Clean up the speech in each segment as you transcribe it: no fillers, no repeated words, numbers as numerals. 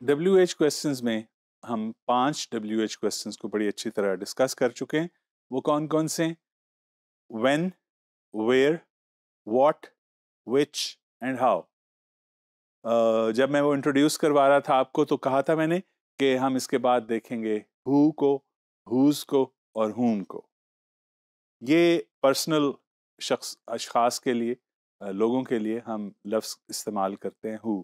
WH questions में हम 5 WH questions को बड़ी अच्छी तरह डिस्कस कर चुके हैं। वो कौन कौन से? When, where, what, which and how। जब मैं वो इंट्रोड्यूस करवा रहा था आपको तो कहा था मैंने कि हम इसके बाद देखेंगे who को, whose को और whom को। ये पर्सनल अशखास के लिए, लोगों के लिए हम लफ्ज़ इस्तेमाल करते हैं who।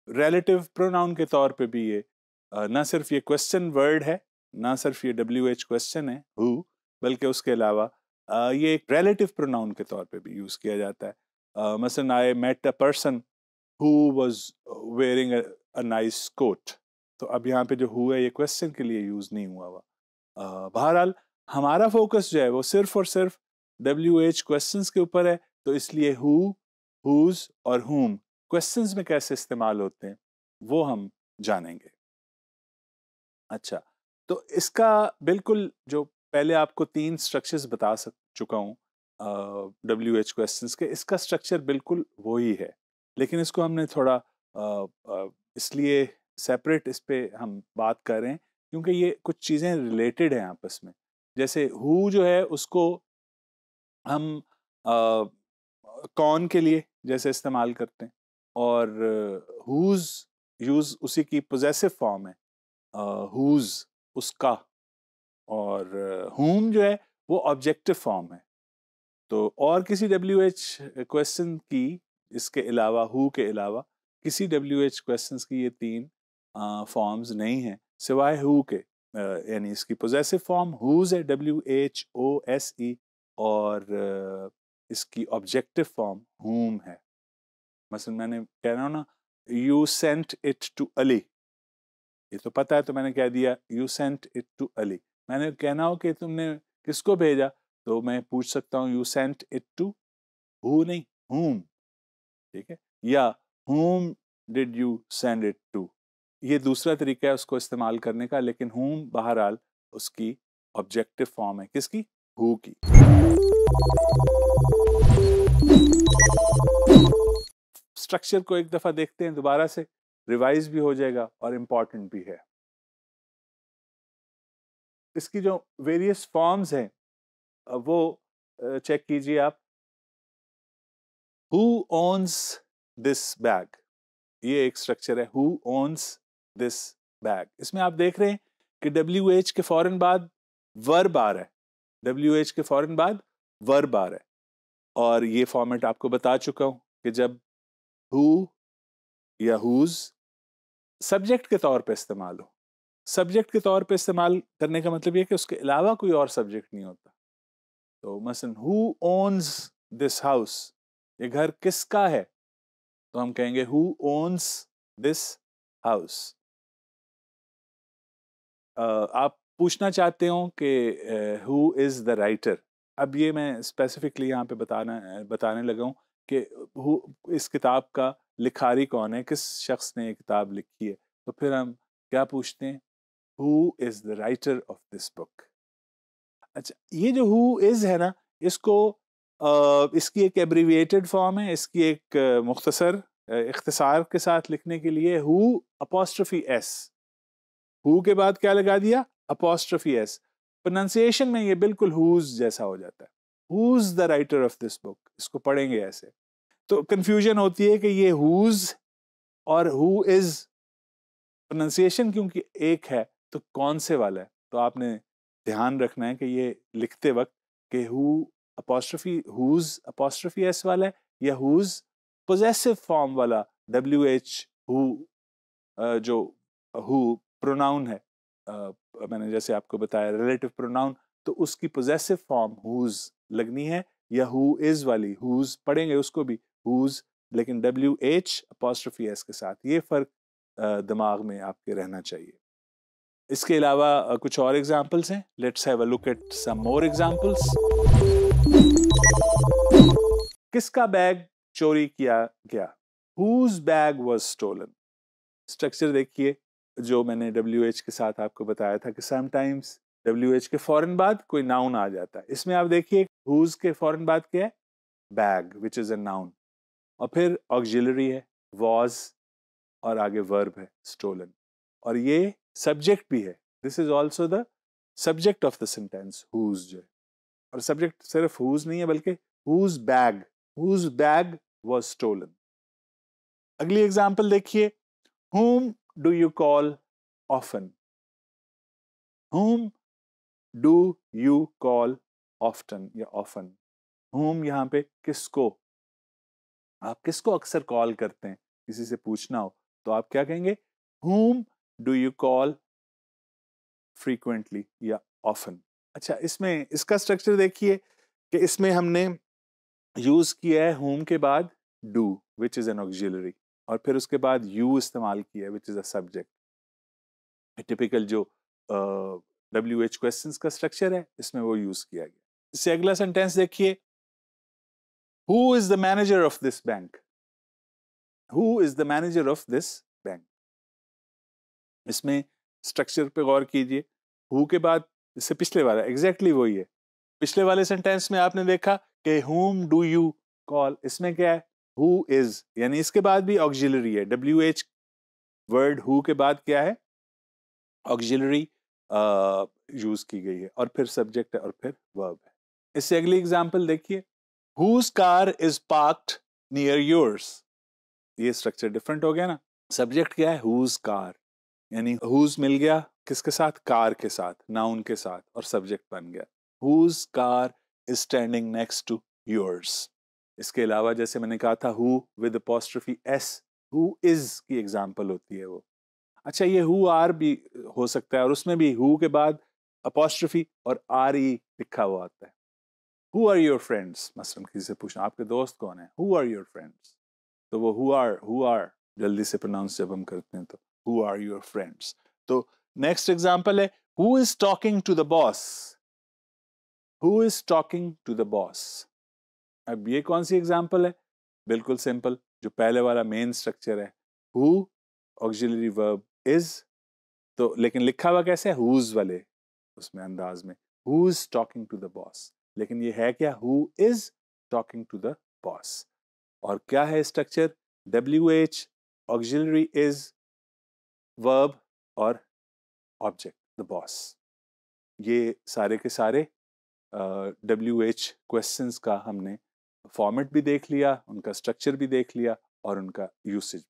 रिलेटिव प्रोनाउन के तौर पे भी ये ना सिर्फ ये क्वेश्चन वर्ड है, ना सिर्फ ये WH क्वेश्चन है who, बल्कि उसके अलावा ये एक रिलेटिव प्रोनाउन के तौर पे भी यूज़ किया जाता है। मसलन I met a person who was wearing a nice coat। तो अब यहाँ पे जो who है ये क्वेश्चन के लिए यूज़ नहीं हुआ हुआ। बहरहाल हमारा फोकस जो है वो सिर्फ और सिर्फ WH क्वेश्चंस के ऊपर है, तो इसलिए who, whose और whom क्वेश्चंस में कैसे इस्तेमाल होते हैं वो हम जानेंगे। अच्छा, तो इसका बिल्कुल जो पहले आपको 3 स्ट्रक्चर्स बता चुका हूँ WH क्वेश्चंस के, इसका स्ट्रक्चर बिल्कुल वही है, लेकिन इसको हमने थोड़ा इसलिए सेपरेट इस पे हम बात कर रहे हैं क्योंकि ये कुछ चीज़ें रिलेटेड हैं आपस में। जैसे हु जो है उसको हम कौन के लिए जैसे इस्तेमाल करते हैं, और हुज यूज उसी की पोजेसिव फॉर्म है, हुज उसका, और हुम जो है वो ऑब्जेक्टिव फॉर्म है। तो और किसी WH क्वेश्चन की इसके अलावा, हु के अलावा किसी WH क्वेश्चंस की ये 3 फॉर्म्स नहीं हैं सिवाय हु के। यानी इसकी पोजेसिव फॉर्म हुज है WHOSE, और इसकी ऑब्जेक्टिव फॉर्म हुम है। मसलन मैंने कह रहा हूँ ना, you sent it to Ali, ये तो पता है तो मैंने कह दिया you sent it to Ali. मैंने कहना हो कि तुमने किसको भेजा, तो मैं पूछ सकता हूँ you sent it to who, नहीं whom, ठीक है, या whom did you send it to। ये दूसरा तरीका है उसको इस्तेमाल करने का, लेकिन whom बहरहाल उसकी ऑब्जेक्टिव फॉर्म है, किसकी? who की। स्ट्रक्चर को एक दफा देखते हैं दोबारा से, रिवाइज भी हो जाएगा और इंपॉर्टेंट भी है। इसकी जो वेरियस फॉर्म्स हैं वो चेक कीजिए आप। Who owns this bag, ये एक स्ट्रक्चर है, Who owns this bag। इसमें आप देख रहे हैं कि WH के फौरन बाद वर्ब आ रहा है, WH के फौरन बाद वर्ब आ रहा है, और ये फॉर्मेट आपको बता चुका हूं कि जब who या whose सब्जेक्ट के तौर पे इस्तेमाल हो, सब्जेक्ट के तौर पे इस्तेमाल करने का मतलब ये कि उसके अलावा कोई और सब्जेक्ट नहीं होता। तो मसलन who owns this house, ये घर किसका है, तो हम कहेंगे who owns this house। आप पूछना चाहते हो कि who is the writer। अब ये मैं स्पेसिफिकली यहाँ पे बताने लगा हूँ कि इस किताब का लिखारी कौन है, किस शख्स ने ये किताब लिखी है। तो फिर हम क्या पूछते हैं, who is the writer of this book। अच्छा, ये जो who is है ना, इसको इसकी एक एब्रिविएटेड फॉर्म है, इसकी एक मुख्तसर इख्तिसार के साथ लिखने के लिए who अपॉस्ट्रोफी s, हु के बाद क्या लगा दिया, अपॉस्ट्रोफी एस। प्रोनाउंसिएशन में ये बिल्कुल हुज जैसा हो जाता है, whose the writer of this book, इसको पढ़ेंगे ऐसे। तो कंफ्यूजन होती है कि ये हुज और हु इज प्रोनाउंसिएशन क्योंकि एक है तो कौन से वाला है। तो आपने ध्यान रखना है कि ये लिखते वक्त कि who apostrophe, whose apostrophe S वाला है, या हुज पोजेसिव फॉर्म वाला WH हु, जो हु प्रोनाउन है, मैंने जैसे आपको बताया रिलेटिव प्रोनाउन, तो उसकी पोजेसिव फॉर्म हुज लगनी है, या हु इज वाली हुज पढ़ेंगे उसको भी हुज, लेकिन WH अपॉस्ट्रोफी एस के साथ। ये फर्क दिमाग में आपके रहना चाहिए। इसके अलावा कुछ और एग्जांपल्स हैं, let's have a look at some more examples. किसका बैग चोरी किया गया, whose bag was stolen। Structure देखिए जो मैंने WH के साथ आपको बताया था कि समटाइम्स WH के फौरन बाद कोई नाउन आ जाता है। इसमें आप देखिए whose के फौरन बाद क्या है, bag which is a noun, और फिर ऑक्सिलरी है was, और आगे वर्ब है stolen। और ये सब्जेक्ट भी है. This is also the subject of the sentence whose जो है. और सब्जेक्ट सिर्फ whose नहीं है बल्कि whose bag was stolen. अगली एग्जाम्पल देखिए. whom do you call often? whom do you call often या often. whom यहां पे किसको, आप किसको अक्सर कॉल करते हैं, किसी से पूछना हो तो आप क्या कहेंगे? whom do you call frequently या often. अच्छा, इसमें इसका स्ट्रक्चर देखिए कि इसमें हमने यूज किया है whom के बाद do which is an auxiliary और फिर उसके बाद you इस्तेमाल किया है which is a subject. Typical जो WH क्वेश्चंस का स्ट्रक्चर है इसमें वो यूज किया गया. इससे अगला सेंटेंस देखिए. Who is the manager of this bank? Who is the manager of this bank? इसमें स्ट्रक्चर पे गौर कीजिए. Who के बाद इससे पिछले वाला एग्जैक्टली वही है. पिछले वाले सेंटेंस में आपने देखा कि whom do you call, इसमें क्या है? Who is, यानी इसके बाद भी ऑक्सिलरी है. WH वर्ड who के बाद क्या है? ऑक्सिलरी यूज की गई है और फिर सब्जेक्ट है और फिर वर्ब है. इससे अगली एग्जांपल देखिए. Whose car is parked near yours? ये स्ट्रक्चर डिफरेंट हो गया ना. सब्जेक्ट क्या है? Whose car, यानी whose मिल गया किसके साथ? कार के साथ, नाउन के साथ, और सब्जेक्ट बन गया. Whose car is standing next to yours? इसके अलावा जैसे मैंने कहा था who with apostrophe s, who is की एग्जांपल होती है वो. अच्छा, ये who are भी हो सकता है और उसमें भी who के बाद apostrophe और re लिखा हुआ आता है. Who are your friends? मसलन किसी से पूछना आपके दोस्त कौन है? Who are your friends? तो वो who are जल्दी से प्रोनाउंस जब हम करते हैं तो who are your friends. तो नेक्स्ट एग्जांपल है who is talking to the boss? Who is talking to the boss? अब ये कौन सी एग्जांपल है? बिल्कुल सिंपल, जो पहले वाला मेन स्ट्रक्चर है. who ऑक्सिलरी वर्ब is, तो लेकिन लिखा हुआ कैसे है? whose वाले उसमें अंदाज में. who is talking to the boss, लेकिन ये है क्या? who is talking to the boss. और क्या है structure? WH auxiliary is verb और ऑब्जेक्ट द बॉस. ये सारे के सारे WH क्वेश्चंस का हमने फॉर्मेट भी देख लिया, उनका स्ट्रक्चर भी देख लिया और उनका यूसेज